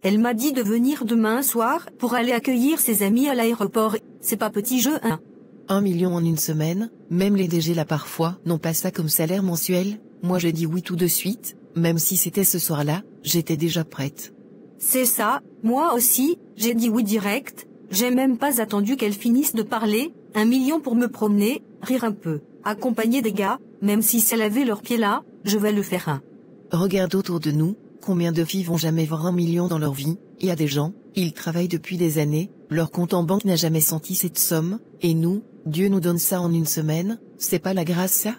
Elle m'a dit de venir demain soir pour aller accueillir ses amis à l'aéroport. C'est pas petit jeu, hein. 1 million en une semaine, même les DG là parfois n'ont pas ça comme salaire mensuel. Moi j'ai dit oui tout de suite, même si c'était ce soir-là, j'étais déjà prête. C'est ça, moi aussi, j'ai dit oui direct. J'ai même pas attendu qu'elle finisse de parler. 1 million pour me promener, rire un peu, accompagner des gars, même si c'est laver leurs pieds là, je vais le faire un. Regarde autour de nous, combien de filles vont jamais voir 1 million dans leur vie. Il y a des gens, ils travaillent depuis des années, leur compte en banque n'a jamais senti cette somme, et nous, Dieu nous donne ça en une semaine, c'est pas la grâce ça?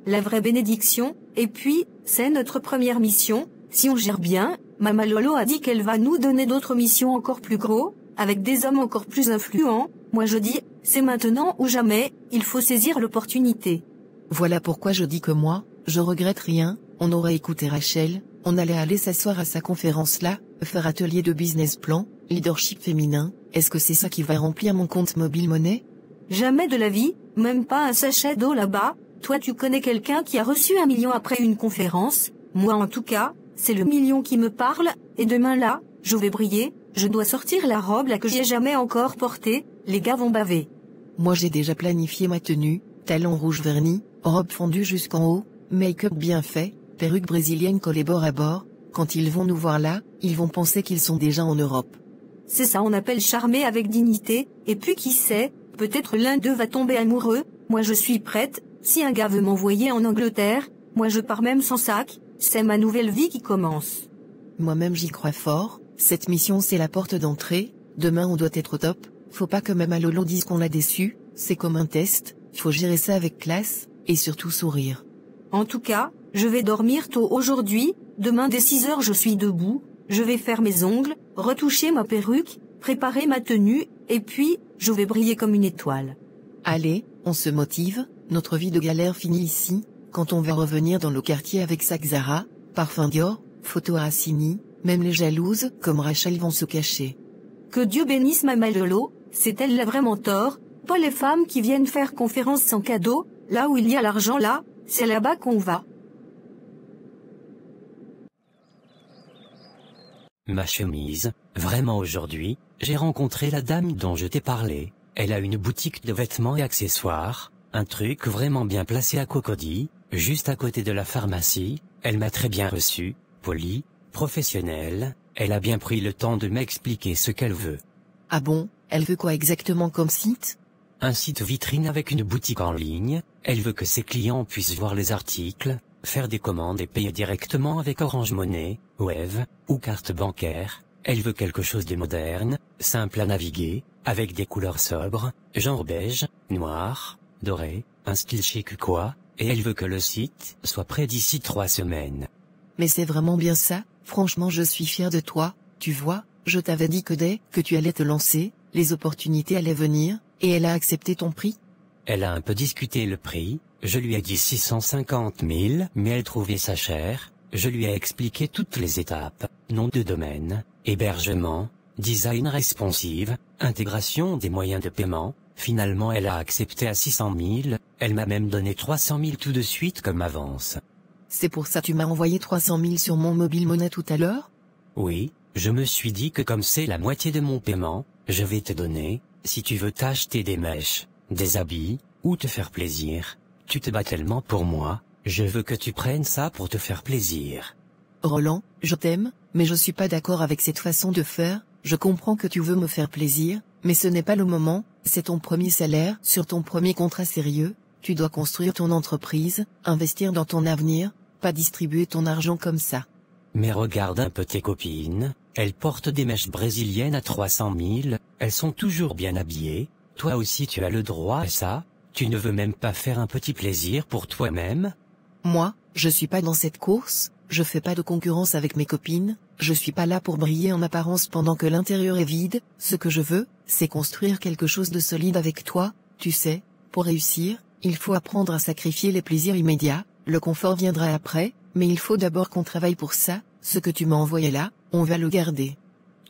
La vraie bénédiction, et puis, c'est notre première mission, si on gère bien. Mama Lolo a dit qu'elle va nous donner d'autres missions encore plus gros, avec des hommes encore plus influents. Moi je dis, c'est maintenant ou jamais, il faut saisir l'opportunité. Voilà pourquoi je dis que moi, je regrette rien. On aurait écouté Rachel, on allait aller s'asseoir à sa conférence là, faire atelier de business plan, leadership féminin. Est-ce que c'est ça qui va remplir mon compte mobile monnaie? Jamais de la vie, même pas un sachet d'eau là-bas. Toi tu connais quelqu'un qui a reçu 1 million après une conférence? Moi en tout cas, c'est le million qui me parle, et demain là, je vais briller, je dois sortir la robe là que j'ai jamais encore portée, les gars vont baver. Moi j'ai déjà planifié ma tenue, talons rouge vernis, robe fondue jusqu'en haut, make-up bien fait, perruque brésilienne collée bord à bord. Quand ils vont nous voir là, ils vont penser qu'ils sont déjà en Europe. C'est ça on appelle charmer avec dignité, et puis qui sait, peut-être l'un d'eux va tomber amoureux. Moi je suis prête, si un gars veut m'envoyer en Angleterre, moi je pars même sans sac, c'est ma nouvelle vie qui commence. Moi-même j'y crois fort, cette mission c'est la porte d'entrée, demain on doit être au top, faut pas que même à Lolo dise qu'on l'a déçu, c'est comme un test, faut gérer ça avec classe, et surtout sourire. En tout cas, je vais dormir tôt aujourd'hui, demain dès 6 heures je suis debout, je vais faire mes ongles, retoucher ma perruque, préparer ma tenue, et puis, je vais briller comme une étoile. Allez, on se motive, notre vie de galère finit ici, quand on va revenir dans le quartier avec sac Zara, parfum Dior, photo Racini, même les jalouses, comme Rachel vont se cacher. Que Dieu bénisse Mama Lolo, c'est elle là vraiment tort, pas les femmes qui viennent faire conférence sans cadeau, là où il y a l'argent là, c'est là-bas qu'on va. Ma chemise, vraiment aujourd'hui, j'ai rencontré la dame dont je t'ai parlé, elle a une boutique de vêtements et accessoires, un truc vraiment bien placé à Cocody, juste à côté de la pharmacie, elle m'a très bien reçu, polie, professionnelle, elle a bien pris le temps de m'expliquer ce qu'elle veut. Ah bon, elle veut quoi exactement comme site? Un site vitrine avec une boutique en ligne, elle veut que ses clients puissent voir les articles, faire des commandes et payer directement avec Orange Money, Wave, ou carte bancaire. Elle veut quelque chose de moderne, simple à naviguer, avec des couleurs sobres, genre beige, noir, doré, un style chic quoi, et elle veut que le site soit prêt d'ici 3 semaines. Mais c'est vraiment bien ça, franchement je suis fière de toi, tu vois, je t'avais dit que dès que tu allais te lancer, les opportunités allaient venir, et elle a accepté ton prix? Elle a un peu discuté le prix, je lui ai dit 650 000, mais elle trouvait ça cher, je lui ai expliqué toutes les étapes, nom de domaine, hébergement, design responsive, intégration des moyens de paiement, finalement elle a accepté à 600 000, elle m'a même donné 300 000 tout de suite comme avance. C'est pour ça tu m'as envoyé 300 000 sur mon mobile monnaie tout à l'heure? Oui, je me suis dit que comme c'est la moitié de mon paiement, je vais te donner, si tu veux t'acheter des mèches, des habits, ou te faire plaisir. Tu te bats tellement pour moi, je veux que tu prennes ça pour te faire plaisir. Roland, je t'aime, mais je suis pas d'accord avec cette façon de faire, je comprends que tu veux me faire plaisir, mais ce n'est pas le moment, c'est ton premier salaire, sur ton premier contrat sérieux, tu dois construire ton entreprise, investir dans ton avenir, pas distribuer ton argent comme ça. Mais regarde un peu tes copines, elles portent des mèches brésiliennes à 300 000, elles sont toujours bien habillées, toi aussi tu as le droit à ça, tu ne veux même pas faire un petit plaisir pour toi-même? Moi, je suis pas dans cette course, je fais pas de concurrence avec mes copines, je suis pas là pour briller en apparence pendant que l'intérieur est vide, ce que je veux, c'est construire quelque chose de solide avec toi, tu sais, pour réussir, il faut apprendre à sacrifier les plaisirs immédiats, le confort viendra après, mais il faut d'abord qu'on travaille pour ça, ce que tu m'as envoyé là, on va le garder.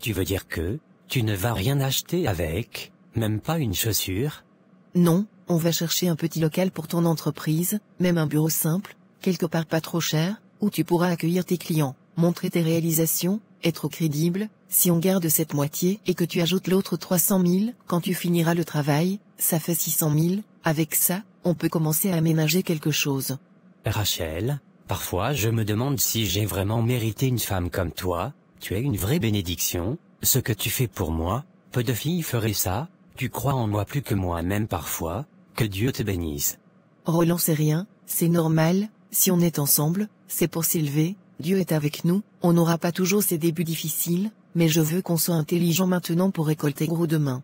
Tu veux dire que, tu ne vas rien acheter avec, même pas une chaussure? Non, on va chercher un petit local pour ton entreprise, même un bureau simple, quelque part pas trop cher, où tu pourras accueillir tes clients, montrer tes réalisations, être crédible, si on garde cette moitié et que tu ajoutes l'autre 300 000, quand tu finiras le travail, ça fait 600 000, avec ça, on peut commencer à aménager quelque chose. Rachel, parfois je me demande si j'ai vraiment mérité une femme comme toi, tu es une vraie bénédiction, ce que tu fais pour moi, peu de filles feraient ça, tu crois en moi plus que moi-même parfois, que Dieu te bénisse. Roland, c'est rien, c'est normal, si on est ensemble, c'est pour s'élever, Dieu est avec nous, on n'aura pas toujours ces débuts difficiles, mais je veux qu'on soit intelligent maintenant pour récolter gros demain.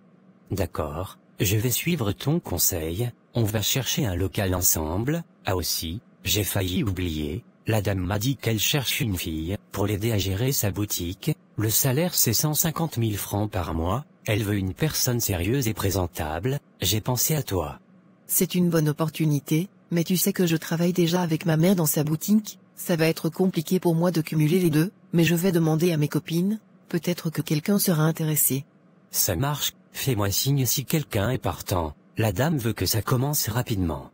D'accord, je vais suivre ton conseil, on va chercher un local ensemble. Ah aussi, j'ai failli oublier, la dame m'a dit qu'elle cherche une fille, pour l'aider à gérer sa boutique, le salaire c'est 150 000 francs par mois, elle veut une personne sérieuse et présentable, j'ai pensé à toi. C'est une bonne opportunité, mais tu sais que je travaille déjà avec ma mère dans sa boutique, ça va être compliqué pour moi de cumuler les deux, mais je vais demander à mes copines, peut-être que quelqu'un sera intéressé. Ça marche, fais-moi signe si quelqu'un est partant, la dame veut que ça commence rapidement.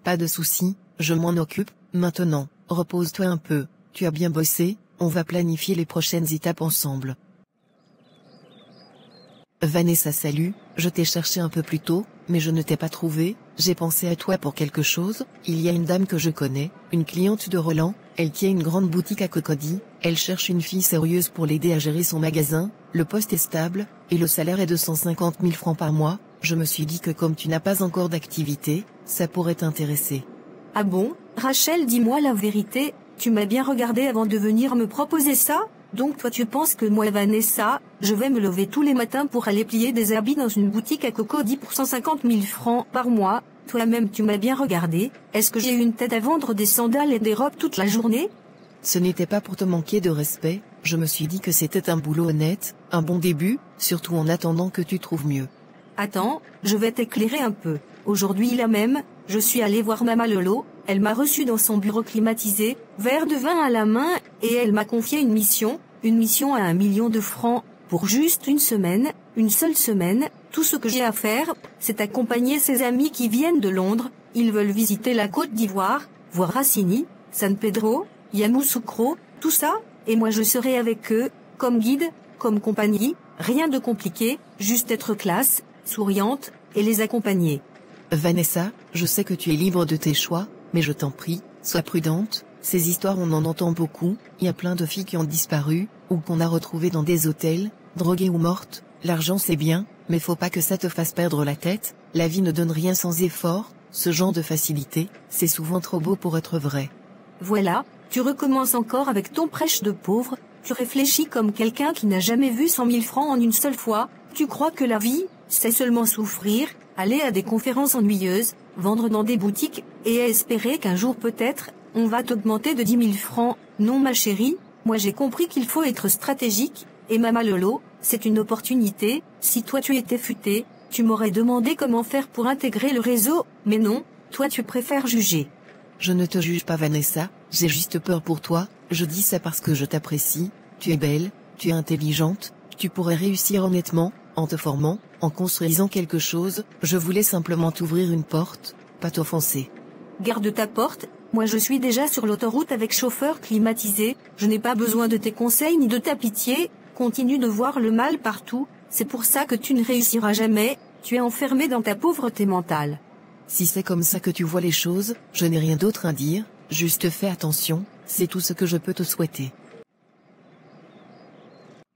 Pas de souci, je m'en occupe, maintenant, repose-toi un peu, tu as bien bossé, on va planifier les prochaines étapes ensemble. Vanessa, salut, je t'ai cherché un peu plus tôt, mais je ne t'ai pas trouvé, j'ai pensé à toi pour quelque chose, il y a une dame que je connais, une cliente de Roland, elle tient une grande boutique à Cocody, elle cherche une fille sérieuse pour l'aider à gérer son magasin, le poste est stable, et le salaire est de 150 000 francs par mois, je me suis dit que comme tu n'as pas encore d'activité, ça pourrait t'intéresser. Ah bon, Rachel, dis-moi la vérité, tu m'as bien regardé avant de venir me proposer ça? Donc toi tu penses que moi Vanessa, je vais me lever tous les matins pour aller plier des habits dans une boutique à Cocody pour 150 000 francs par mois? Toi-même tu m'as bien regardé, est-ce que j'ai une tête à vendre des sandales et des robes toute la journée? Ce n'était pas pour te manquer de respect, je me suis dit que c'était un boulot honnête, un bon début, surtout en attendant que tu trouves mieux. Attends, je vais t'éclairer un peu. Aujourd'hui là même, je suis allée voir Maman Lolo, elle m'a reçu dans son bureau climatisé, verre de vin à la main, et elle m'a confié une mission à 1 million de francs, pour juste une seule semaine, tout ce que j'ai à faire, c'est accompagner ses amis qui viennent de Londres, ils veulent visiter la Côte d'Ivoire, voir Racini, San Pedro, Yamoussoukro, tout ça, et moi je serai avec eux, comme guide, comme compagnie, rien de compliqué, juste être classe, souriante, et les accompagner. Vanessa, je sais que tu es libre de tes choix, mais je t'en prie, sois prudente, ces histoires on en entend beaucoup, il y a plein de filles qui ont disparu, ou qu'on a retrouvées dans des hôtels, droguées ou mortes, l'argent c'est bien, mais faut pas que ça te fasse perdre la tête, la vie ne donne rien sans effort, ce genre de facilité, c'est souvent trop beau pour être vrai. Voilà, tu recommences encore avec ton prêche de pauvre, tu réfléchis comme quelqu'un qui n'a jamais vu 100 000 francs en une seule fois, tu crois que la vie, c'est seulement souffrir, aller à des conférences ennuyeuses, vendre dans des boutiques, et espérer qu'un jour peut-être, on va t'augmenter de 10 000 francs. Non ma chérie, moi j'ai compris qu'il faut être stratégique, et Maman Lolo, c'est une opportunité, si toi tu étais futé, tu m'aurais demandé comment faire pour intégrer le réseau, mais non, toi tu préfères juger. Je ne te juge pas Vanessa, j'ai juste peur pour toi, je dis ça parce que je t'apprécie, tu es belle, tu es intelligente, tu pourrais réussir honnêtement, en te formant, en construisant quelque chose, je voulais simplement t'ouvrir une porte, pas t'offenser. Garde ta porte, moi je suis déjà sur l'autoroute avec chauffeur climatisé, je n'ai pas besoin de tes conseils ni de ta pitié, continue de voir le mal partout, c'est pour ça que tu ne réussiras jamais, tu es enfermé dans ta pauvreté mentale. Si c'est comme ça que tu vois les choses, je n'ai rien d'autre à dire, juste fais attention, c'est tout ce que je peux te souhaiter.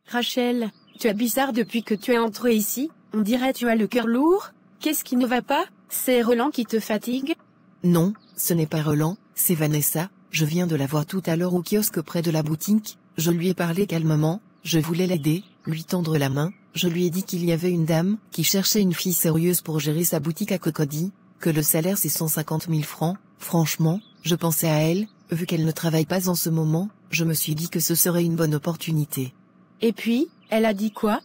Rachel, tu es bizarre depuis que tu es entrée ici, on dirait tu as le cœur lourd, qu'est-ce qui ne va pas? C'est Roland qui te fatigue? Non, ce n'est pas Roland, c'est Vanessa, je viens de la voir tout à l'heure au kiosque près de la boutique, je lui ai parlé calmement, je voulais l'aider, lui tendre la main, je lui ai dit qu'il y avait une dame qui cherchait une fille sérieuse pour gérer sa boutique à Cocody, que le salaire c'est 150 000 francs, franchement, je pensais à elle, vu qu'elle ne travaille pas en ce moment, je me suis dit que ce serait une bonne opportunité. Et puis, elle a dit quoi?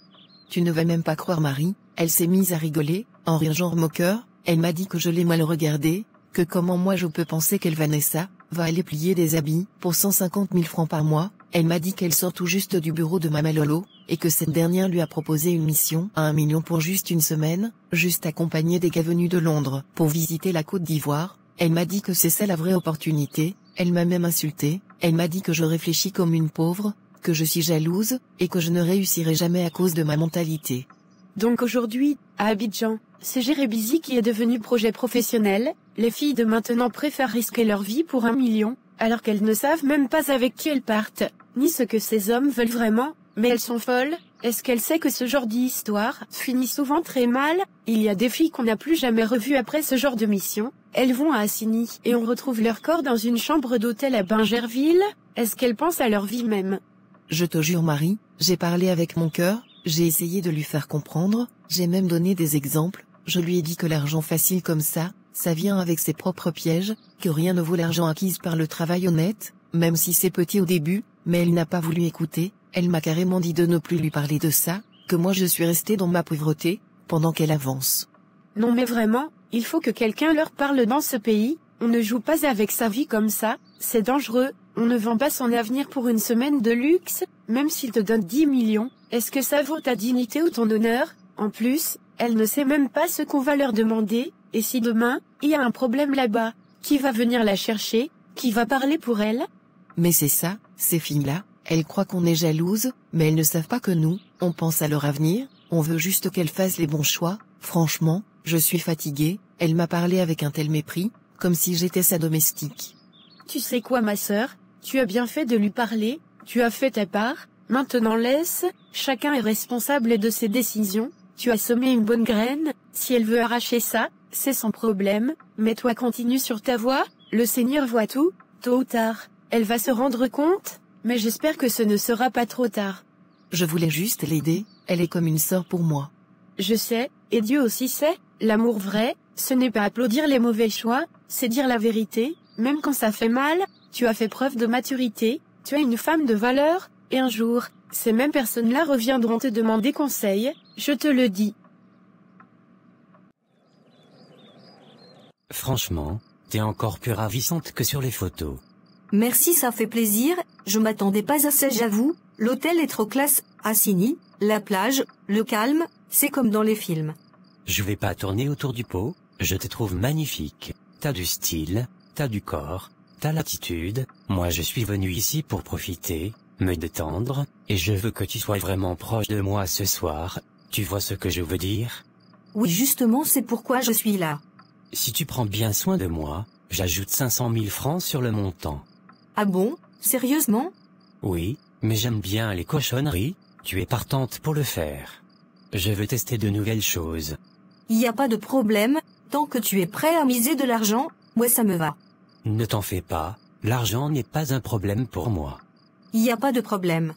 Tu ne vas même pas croire Marie, elle s'est mise à rigoler, en rire genre moqueur, elle m'a dit que je l'ai mal regardée, que comment moi je peux penser qu'elle Vanessa, va aller plier des habits, pour 150 000 francs par mois, elle m'a dit qu'elle sort tout juste du bureau de Maman Lolo, et que cette dernière lui a proposé une mission à 1 million pour juste une semaine, juste accompagnée des gars venus de Londres, pour visiter la Côte d'Ivoire, elle m'a dit que c'est ça la vraie opportunité, elle m'a même insulté, elle m'a dit que je réfléchis comme une pauvre, que je suis jalouse, et que je ne réussirai jamais à cause de ma mentalité. Donc aujourd'hui, à Abidjan, c'est Jérébizi qui est devenu projet professionnel. Les filles de maintenant préfèrent risquer leur vie pour 1 million, alors qu'elles ne savent même pas avec qui elles partent, ni ce que ces hommes veulent vraiment, mais elles sont folles. Est-ce qu'elle sait que ce genre d'histoire finit souvent très mal? Il y a des filles qu'on n'a plus jamais revues après ce genre de mission. Elles vont à Assini et on retrouve leur corps dans une chambre d'hôtel à Bingerville. Est-ce qu'elles pensent à leur vie même? Je te jure Marie, j'ai parlé avec mon cœur, j'ai essayé de lui faire comprendre, j'ai même donné des exemples, je lui ai dit que l'argent facile comme ça vient avec ses propres pièges, que rien ne vaut l'argent acquise par le travail honnête, même si c'est petit au début, mais elle n'a pas voulu écouter. Elle m'a carrément dit de ne plus lui parler de ça, que moi je suis restée dans ma pauvreté, pendant qu'elle avance. Non mais vraiment, il faut que quelqu'un leur parle dans ce pays, on ne joue pas avec sa vie comme ça, c'est dangereux, on ne vend pas son avenir pour une semaine de luxe, même s'il te donne 10 millions, est-ce que ça vaut ta dignité ou ton honneur? En plus, elle ne sait même pas ce qu'on va leur demander, et si demain, il y a un problème là-bas, qui va venir la chercher, qui va parler pour elle? Mais c'est ça, ces filles-là. Elles croient qu'on est jalouse, mais elles ne savent pas que nous, on pense à leur avenir, on veut juste qu'elles fassent les bons choix. Franchement, je suis fatiguée, elle m'a parlé avec un tel mépris, comme si j'étais sa domestique. Tu sais quoi ma sœur, tu as bien fait de lui parler, tu as fait ta part, maintenant laisse, chacun est responsable de ses décisions, tu as semé une bonne graine, si elle veut arracher ça, c'est son problème, mais toi continue sur ta voie, le Seigneur voit tout, tôt ou tard, elle va se rendre compte. Mais j'espère que ce ne sera pas trop tard. Je voulais juste l'aider, elle est comme une sœur pour moi. Je sais, et Dieu aussi sait, l'amour vrai, ce n'est pas applaudir les mauvais choix, c'est dire la vérité, même quand ça fait mal, tu as fait preuve de maturité, tu es une femme de valeur, et un jour, ces mêmes personnes-là reviendront te demander conseil, je te le dis. Franchement, t'es encore plus ravissante que sur les photos. Merci, ça fait plaisir, je m'attendais pas à ça, j'avoue, l'hôtel est trop classe, Assini, la plage, le calme, c'est comme dans les films. Je vais pas tourner autour du pot, je te trouve magnifique, t'as du style, t'as du corps, t'as l'attitude, moi je suis venu ici pour profiter, me détendre, et je veux que tu sois vraiment proche de moi ce soir, tu vois ce que je veux dire? Oui justement c'est pourquoi je suis là. Si tu prends bien soin de moi, j'ajoute 500 000 francs sur le montant. Ah bon? Sérieusement? Oui, mais j'aime bien les cochonneries, tu es partante pour le faire. Je veux tester de nouvelles choses. Il n'y a pas de problème, tant que tu es prêt à miser de l'argent, moi ça me va. Ne t'en fais pas, l'argent n'est pas un problème pour moi. Il n'y a pas de problème.